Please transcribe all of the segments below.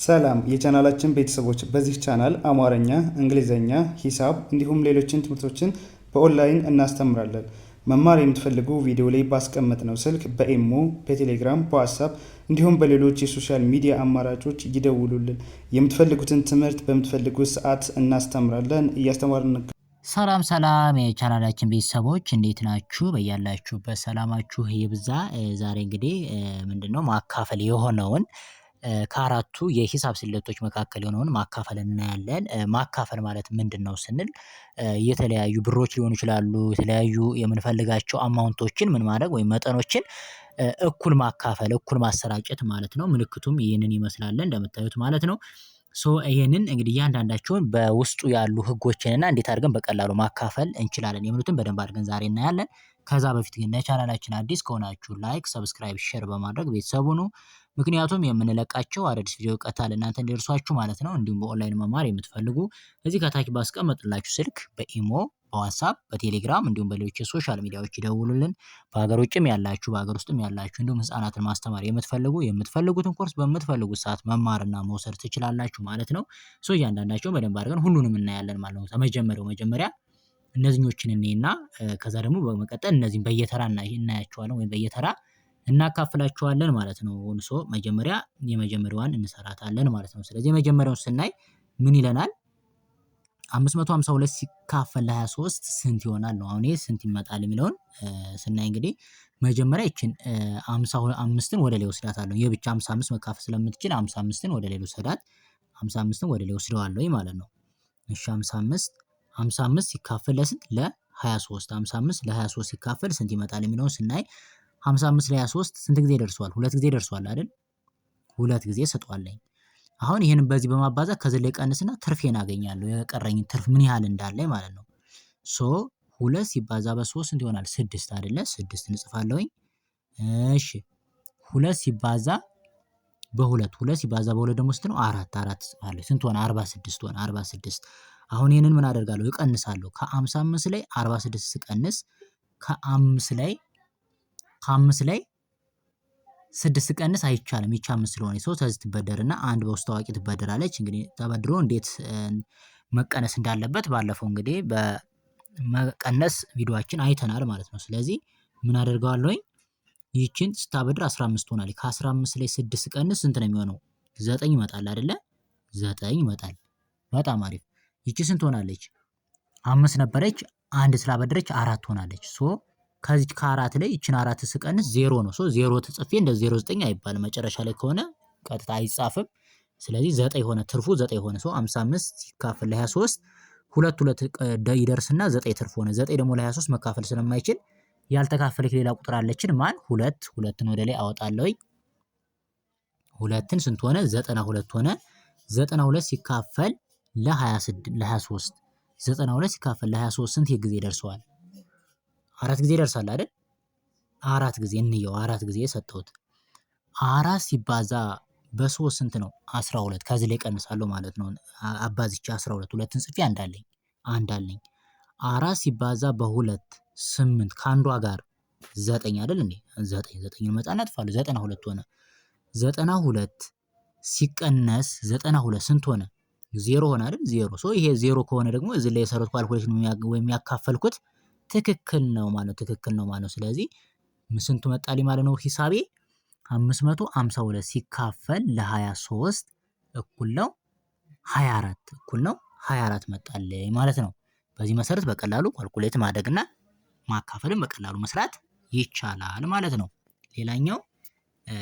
ሰላም የቻናላችን ቤተሰቦች፣ በዚህ ቻናል አማርኛ፣ እንግሊዘኛ፣ ሂሳብ እንዲሁም ሌሎችን ትምህርቶችን በኦንላይን እናስተምራለን። መማር የምትፈልጉ ቪዲዮ ላይ ባስቀመጥነው ስልክ በኢሞ፣ በቴሌግራም፣ በዋትስአፕ እንዲሁም በሌሎች የሶሻል ሚዲያ አማራጮች ይደውሉልን። የምትፈልጉትን ትምህርት በምትፈልጉት ሰዓት እናስተምራለን። እያስተማርን ሰላም የቻናላችን ቤተሰቦች እንዴት ናችሁ? በያላችሁበት ሰላማችሁ ይብዛ። ዛሬ እንግዲህ ምንድነው ማካፈል የሆነውን ከአራቱ የሂሳብ ስሌቶች መካከል የሆነውን ማካፈል እናያለን። ማካፈል ማለት ምንድነው ስንል የተለያዩ ብሮች ሊሆኑ ይችላሉ። የተለያዩ የምንፈልጋቸው አማውንቶችን ምን ማድረግ ወይም መጠኖችን እኩል ማካፈል፣ እኩል ማሰራጨት ማለት ነው። ምልክቱም ይህንን ይመስላል እንደምታዩት ማለት ነው። ይሄንን እንግዲህ እያንዳንዳቸውን በውስጡ ያሉ ህጎችንና እንዴት አድርገን በቀላሉ ማካፈል እንችላለን የሚሉትን በደንብ አድርገን ዛሬ እናያለን። ከዛ በፊት ግን ለቻናላችን አዲስ ከሆናችሁ ላይክ፣ ሰብስክራይብ፣ ሼር በማድረግ ቤተሰብ ሁኑ። ምክንያቱም የምንለቃቸው አዳዲስ ቪዲዮ ቀጥታ ለእናንተ እንዲደርሷችሁ ማለት ነው። እንዲሁም በኦንላይን መማር የምትፈልጉ እዚህ ከታች ባስቀመጥላችሁ ስልክ በኢሞ፣ በዋትስአፕ፣ በቴሌግራም እንዲሁም በሌሎች የሶሻል ሚዲያዎች ይደውሉልን። በሀገር ውጭም ያላችሁ በሀገር ውስጥም ያላችሁ እንዲሁም ህጻናትን ማስተማር የምትፈልጉትን ኮርስ በምትፈልጉት ሰዓት መማርና መውሰድ ትችላላችሁ ማለት ነው። እያንዳንዳቸውን በደንብ አድርገን ሁሉንም እናያለን ማለት ነው። መጀመሪያ እነዚህኞችን እንይና ከዛ ደግሞ በመቀጠል እነዚህን በየተራ እናያቸዋለን ወይም በየተራ እናካፍላቸዋለን ማለት ነው። መጀመሪያ የመጀመሪያዋን እንሰራታለን ማለት ነው። ስለዚህ የመጀመሪያውን ስናይ ምን ይለናል? 552 ሲካፈል ለ23 ስንት ይሆናል ነው። አሁን ይሄ ስንት ይመጣል የሚለውን ስናይ እንግዲህ መጀመሪያ ይችን 55ን ወደ ላይ ወስዳታለሁ። ይሄ ብቻ 55 መካፈል ስለምትችል 55ን ወደ ላይ ወስዳት 55ን ወደ ላይ ወስደዋለሁ ማለት ነው። እሺ 55 ሲካፈል ለስንት? ለ23 55 ለ23 ሲካፈል ስንት ይመጣል የሚለውን ስናይ 55 ለ23 ስንት ጊዜ ደርሷል? ሁለት ጊዜ ደርሷል አይደል? ሁለት ጊዜ ሰጧለኝ። አሁን ይሄንን በዚህ በማባዛት ከዚህ ላይ ቀንስና ትርፌን አገኛለሁ። የቀረኝን ትርፍ ምን ያህል እንዳለ ማለት ነው። 2 ሲባዛ በ3 ስንት ይሆናል? 6 አይደለ? 6 እንጽፋለሁኝ። እሺ 2 ሲባዛ በ2 ሲባዛ በ2 ደግሞ ስንት ነው? 4 ጽፋለሁ። ስንት ሆነ? 46 ሆነ። 46 አሁን ይሄንን ምን አደርጋለሁ? እቀንሳለሁ። ከ55 ላይ 46 ስቀንስ ከ5 ላይ 6 ቀንስ አይቻልም። ይቻ 5 ስለሆነ ሰው ስለዚህ ትበደርና አንድ በውስጥ ታዋቂ ትበደራለች። እንግዲህ ተበድሮ እንዴት መቀነስ እንዳለበት ባለፈው እንግዲህ በመቀነስ ቪዲዮአችን አይተናል ማለት ነው። ስለዚህ ምን አደርገዋለሁኝ? ይቺን ስታበድር 15 ሆናለች። ከ15 ላይ 6 ቀንስ ስንት ነው የሚሆነው? 9 ይመጣል አይደለ? 9 ይመጣል። በጣም አሪፍ። ይቺ ስንት ሆናለች? 5 ነበረች። አንድ ስላበደረች 4 ሆናለች። ከዚህ ከ4 ላይ ይችን 4 ስቀንስ 0 ነው። 0 ተጽፌ እንደ 09 አይባልም። መጨረሻ ላይ ከሆነ ቀጥታ አይጻፍም። ስለዚህ 9 ሆነ። ትርፉ 9 ሆነ። 55 ሲካፈል ለ23 2 ይደርስና 9 ትርፍ ሆነ። 9 ደግሞ ለ23 መካፈል ስለማይችል ያልተካፈለች ሌላ ቁጥር አለችን። ማን? 2ን ወደ ላይ አወጣለሁ። 2ን ስንት ሆነ? 92 ሆነ። 92 ሲካፈል ለ23 92 ሲካፈል ለ23 ስንት ጊዜ ደርሰዋል? 4 ጊዜ ደርሳል አይደል? 4 ጊዜ እንየው። 4 ጊዜ ሰጠሁት። 4 ሲባዛ በ3 ስንት ነው? 12 ከዚህ ላይ ቀንሳለሁ ማለት ነው። አባዝቼ 12 ሁለትን ጽፌ አንድ አለኝ። 4 ሲባዛ በ2 8 ከአንዷ ጋር 9 አይደል እንዴ? 9 መጣና አጥፋለሁ። 92 ሆነ። 92 ሲቀነስ 92 ስንት ሆነ? 0 ሆነ አይደል? 0 ይሄ 0 ከሆነ ደግሞ እዚህ ላይ የሰሩት ካልኩሌሽን ወይም ያካፈልኩት ትክክል ነው ማለት ነው። ስለዚህ ስንቱ መጣልኝ ማለት ነው? ሂሳቤ 552 ሲካፈል ለ23 እኩል ነው 24 መጣልኝ ማለት ነው። በዚህ መሰረት በቀላሉ ካልኩሌት ማድረግና ማካፈልም በቀላሉ መስራት ይቻላል ማለት ነው። ሌላኛው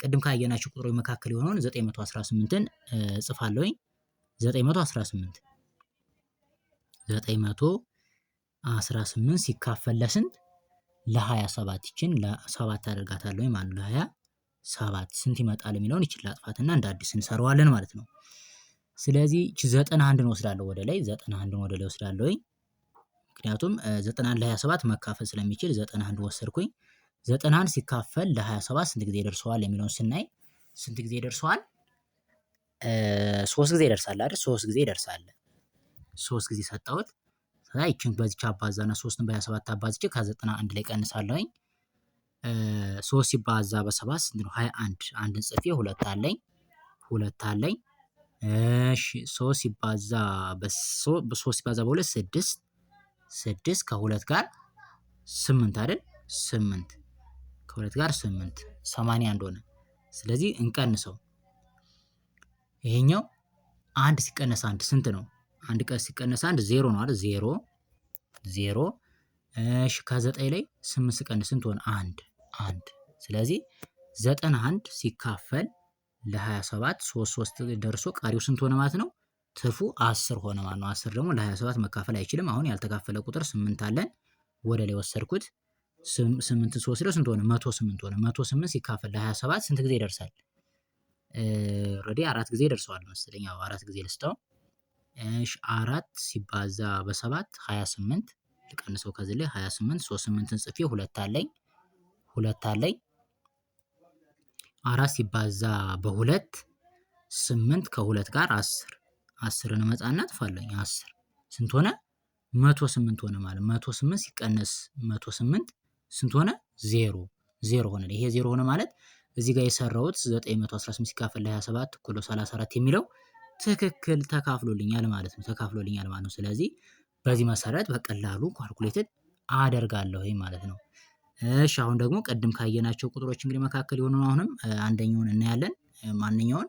ቅድም ካየናቸው ቁጥሮች መካከል የሆነውን 918ን ጽፋለሁኝ። 918 ሲካፈል ለስንት? ለ27 ይችን ለ7 አደርጋታለሁ ማለት ነው። ለ27 ስንት ይመጣል የሚለውን ይችን ላጥፋትና እንደ አዲስ እንሰራዋለን ማለት ነው። ስለዚህ እቺ 91ን ወስዳለሁ ወደ ላይ 91ን ወደ ላይ ወስዳለሁ። ምክንያቱም 91 ለ27 መካፈል ስለሚችል 91 ወሰድኩኝ። 91 ሲካፈል ለ27 ስንት ጊዜ ደርሰዋል የሚለውን ስናይ ስንት ጊዜ ደርሰዋል? 3 ጊዜ ይደርሳል አይደል? 3 ጊዜ ይደርሳል። 3 ጊዜ ሰጠሁት። ይችን በዚች አባዛና 3ን በ27 አባዝቼ ከ91 ላይ ቀንሳለሁኝ። 3 ሲባዛ በ7 ስንት ነው? 21 አንድን ጽፌ 2 አለኝ እሺ 3 ሲባዛ በ3 ሲባዛ በ2 6 6 ከ2 ጋር 8 አይደል? 8 ከ2 ጋር 8 81 ሆነ። ስለዚህ እንቀንሰው። ይሄኛው 1 ሲቀነስ 1 ስንት ነው? 1 ቀን ሲቀነስ 1 0 ነው አይደል? 0 0 እሺ ከ9 ላይ 8 ሲቀንስ ስንት ሆነ? 1 1 ስለዚህ 91 ሲካፈል ለ27 3 ደርሶ ቀሪው ስንት ሆነ ማለት ነው? ትርፉ 10 ሆነ ማለት ነው። 10 ደግሞ ለ27 መካፈል አይችልም። አሁን ያልተካፈለ ቁጥር 8 አለን። ወደ ላይ ወሰድኩት። 8 ስወስደው ስንት ሆነ? 108 ሆነ። 108 ሲካፈል ለ27 ስንት ጊዜ ይደርሳል? ኦልሬዲ 4 ጊዜ ደርሰዋል መሰለኝ። አዎ 4 ጊዜ ልስጠው። እሺ 4 ሲባዛ በ7 28 ልቀንሰው ከዚህ ላይ 28 38ን ጽፌ 2 አለኝ 4 ሲባዛ በ2 8 ከ2 ጋር 10 10ን መጻና አጥፋለኝ 10 ስንት ሆነ? 108 ሆነ ማለት 108 ሲቀነስ 108 ስንት ሆነ? 0 ሆነ። ይሄ 0 ሆነ ማለት እዚህ ጋር የሰራሁት 918 ሲካፈል ለ27 እኩል 34 የሚለው ትክክል ተካፍሎልኛል ማለት ነው። ስለዚህ በዚህ መሰረት በቀላሉ ካልኩሌትድ አደርጋለሁ ማለት ነው። እሺ አሁን ደግሞ ቅድም ካየናቸው ቁጥሮች እንግዲህ መካከል የሆነውን አሁንም አንደኛውን እናያለን። ማንኛውን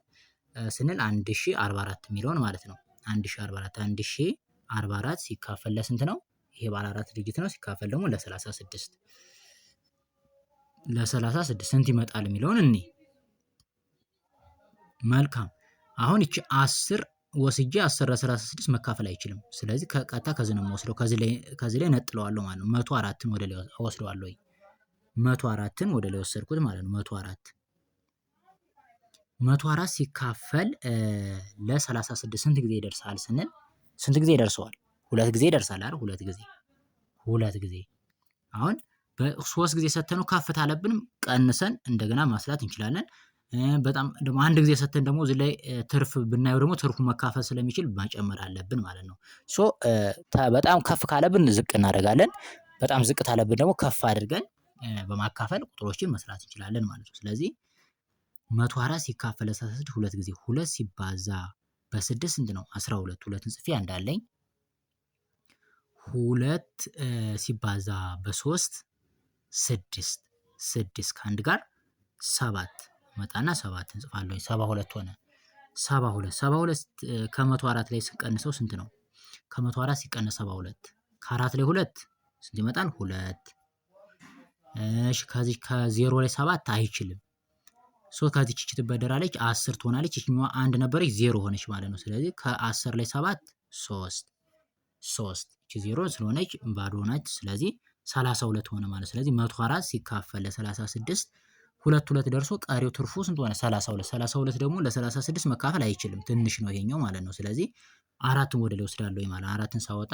ስንል 1044 የሚለውን ማለት ነው። 1044 ሲካፈል ለስንት ነው? ይሄ ባለ 4 ዲጂት ነው። ሲካፈል ደግሞ ለ36 ስንት ይመጣል የሚለውን እኔ መልካም። አሁን እቺ 10 ወስጄ 10 ለ36 መካፈል አይችልም። ስለዚህ ከቀጥታ ከዚህ ነው የምወስደው። ከዚህ ላይ ነጥለዋለሁ ማለት ነው። 104ን ወደ ላይ ወስደዋለሁ። 104ን ወደ ላይ ወሰድኩት ማለት ነው። 104 ሲካፈል ለ36 ስንት ጊዜ ይደርሳል ስንል ስንት ጊዜ ይደርሰዋል? 2 ጊዜ ይደርሳል አይደል? 2 ጊዜ። አሁን በ3 ጊዜ ሰተነው ከፍታ አለብንም ቀንሰን እንደገና ማስላት እንችላለን። በጣም ደግሞ አንድ ጊዜ ሰተን ደግሞ እዚህ ላይ ትርፍ ብናየው ደግሞ ትርፉ መካፈል ስለሚችል መጨመር አለብን ማለት ነው። በጣም ከፍ ካለብን ዝቅ እናደርጋለን። በጣም ዝቅ ካለብን ደግሞ ከፍ አድርገን በማካፈል ቁጥሮችን መስራት እንችላለን ማለት ነው። ስለዚህ 104 ሲካፈል ለ36 2 ጊዜ 2 ሲባዛ በ6 ስንት ነው? 12 2ን ጽፌ እንዳለኝ 2 ሲባዛ በ3 6 ከአንድ ጋር 7 መጣና 7 እንጽፋለሁ። 72 ሆነ። 72 ከ104 ላይ ስንቀንሰው ስንት ነው? ከ104 ሲቀነስ 72 ከ4 ላይ 2 ስንት ይመጣል? 2 እሺ ከዚህ ከ0 ላይ 7 አይችልም። ከዚች እቺ ትበደራለች 10 ትሆናለች። እቺኛዋ 1 ነበረች 0 ሆነች ማለት ነው። ስለዚህ ከ10 ላይ 7 3 እቺ 0 ስለሆነች ባዶ ሆነች። ስለዚህ 32 ሆነ ማለት። ስለዚህ 104 ሲካፈል ለ36 2 ደርሶ ቀሪው ትርፉ ስንት ሆነ? 32 ደግሞ ለ36 መካፈል አይችልም። ትንሽ ነው ይሄኛው ማለት ነው። ስለዚህ 4ን ወደ ላይ ወስዳለሁ ማለት 4ን ሳወጣ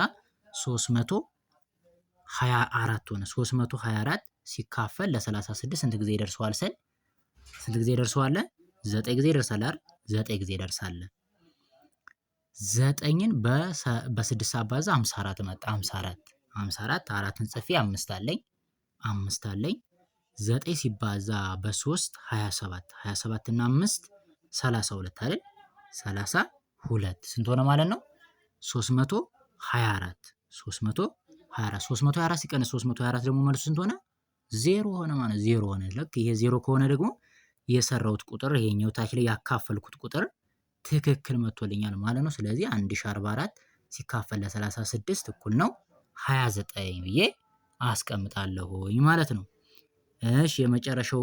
324 ሆነ። 324 ሲካፈል ለ36 ስንት ጊዜ ይደርሰዋል ስል ስንት ጊዜ ይደርሰዋል? 9 ጊዜ ይደርሳል አይደል? 9 ጊዜ ይደርሳል። 9ን በ6 አባዛ 54 መጣ። 54 4ን ጽፌ 5 አለኝ 9 ሲባዛ በ3 27 እና 5 32 አይደል? 32 ስንት ሆነ ማለት ነው? 324 ሲቀንስ 324 ደግሞ መልሱ ስንት ሆነ? 0 ሆነ ማለት 0 ሆነ። ልክ ይሄ 0 ከሆነ ደግሞ የሰራሁት ቁጥር ይሄኛው ታች ላይ ያካፈልኩት ቁጥር ትክክል መጥቶልኛል ማለት ነው። ስለዚህ 1044 ሲካፈል ለ36 እኩል ነው 29 ብዬ አስቀምጣለሁኝ ማለት ነው። እሺ የመጨረሻው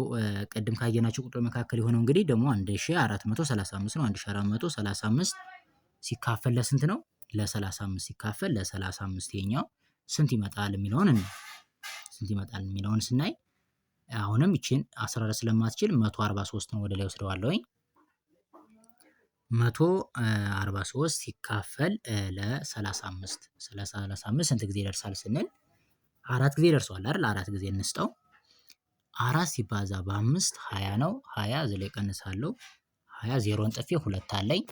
ቅድም ካየናቸው ቁጥር መካከል የሆነው እንግዲህ ደግሞ 1435 ነው። 1435 ሲካፈል ለስንት ነው? ለ35 ሲካፈል ለ35 ይሄኛው ስንት ይመጣል የሚለውን ስናይ አሁንም ይቺን 14 ስለማትችል 143 ነው ወደ ላይ ወስደዋለሁኝ። 143 ሲካፈል ለ35 ስንት ጊዜ ይደርሳል ስንል 4 ጊዜ ደርሷል አይደል? 4 ጊዜ እንስጠው። 4 ሲባዛ በ5 20 ነው። 20 እዚህ ላይ ቀንሳለሁ። 20 ዜሮን ጥፌ 2 አለኝ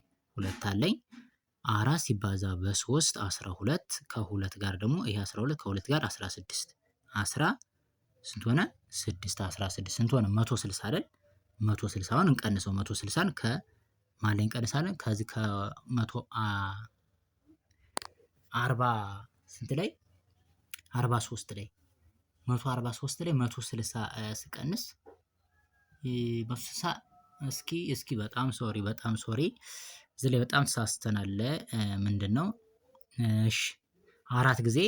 4 ሲባዛ በ3 12 ከ2 ጋር ደግሞ ይሄ 12 ከ2 ጋር 16 ስንት ሆነ? 16 ስንት ሆነ? 160 አይደል? 160ውን እንቀንሰው። 160ን ማን ላይ እንቀንሳለን? ከዚህ ከ140 ስንት ላይ 43 ላይ 143 ላይ 160 ስቀንስ እስኪ በጣም ሶሪ እዚህ ላይ በጣም ተሳስተናል። ምንድነው? እሺ 4 ጊዜ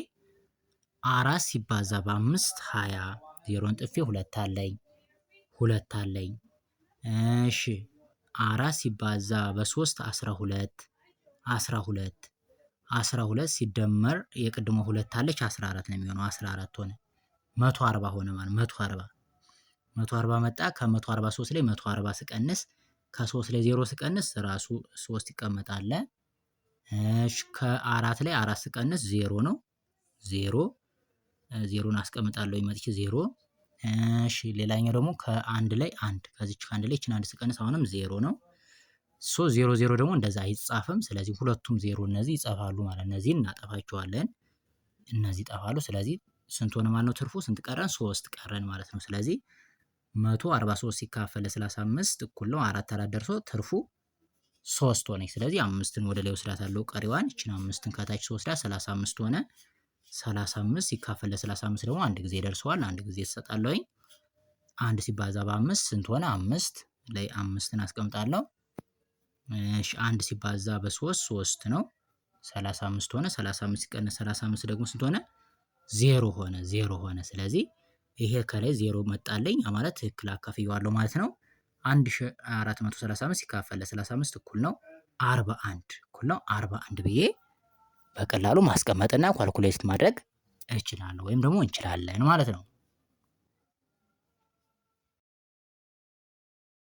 4 ሲባዛ በ5 20 ዜሮን ጥፌ 2 አለኝ። እሺ 4 ሲባዛ በ3 12 ሲደመር የቅድሞ 2 አለች 14 ነው የሚሆነው 14 ሆነ 140 ሆነ ማለት 140 መጣ። ከ143 ላይ 140 ስቀንስ ከ3 ላይ 0 ስቀንስ ራሱ 3 ይቀመጣል። እሺ ከ4 ላይ 4 ስቀንስ 0 ነው 0ን አስቀምጣለሁ መጥቼ 0። እሺ ሌላኛው ደግሞ ከ1 ላይ 1 ከዚች ከ1 ላይ እቺን 1 ስቀንስ አሁንም 0 ነው። 0 ደግሞ እንደዛ አይጻፍም። ስለዚህ ሁለቱም 0 እነዚህ ይጻፋሉ ማለት እነዚህን እናጠፋቸዋለን። እነዚህ ይጠፋሉ። ስለዚህ ስንት ሆነ ማለት ነው ትርፉ? ስንት ቀረን? 3 ቀረን ማለት ነው። ስለዚህ 143 ሲካፈል ለ35 እኩል ነው 4 ደርሶ ትርፉ 3 ሆነች። ስለዚህ 5ን ወደ ላይ ወስዳታለሁ ቀሪዋን እቺን 5ን ከታች ወስዳ 35 ሆነ። 35 ሲካፈል ለ35 ደግሞ አንድ ጊዜ ደርሰዋል። አንድ ጊዜ ተሰጣለሁኝ። 1 ሲባዛ በ5 ስንት ሆነ? 5 ላይ 5ን አስቀምጣለሁ። እሺ 1 ሲባዛ በ3 3 ነው 35 ሆነ። 35 ሲቀነስ 35 ደግሞ ስንት ሆነ? 0 ሆነ። ስለዚህ ይሄ ከላይ 0 መጣልኝ ማለት ትክክል አካፍየዋለሁ ማለት ነው። 1435 ሲካፈል ለ35 እኩል ነው 41 ብዬ በቀላሉ ማስቀመጥና ኳልኩሌት ማድረግ እችላለሁ ወይም ደግሞ እንችላለን ማለት ነው።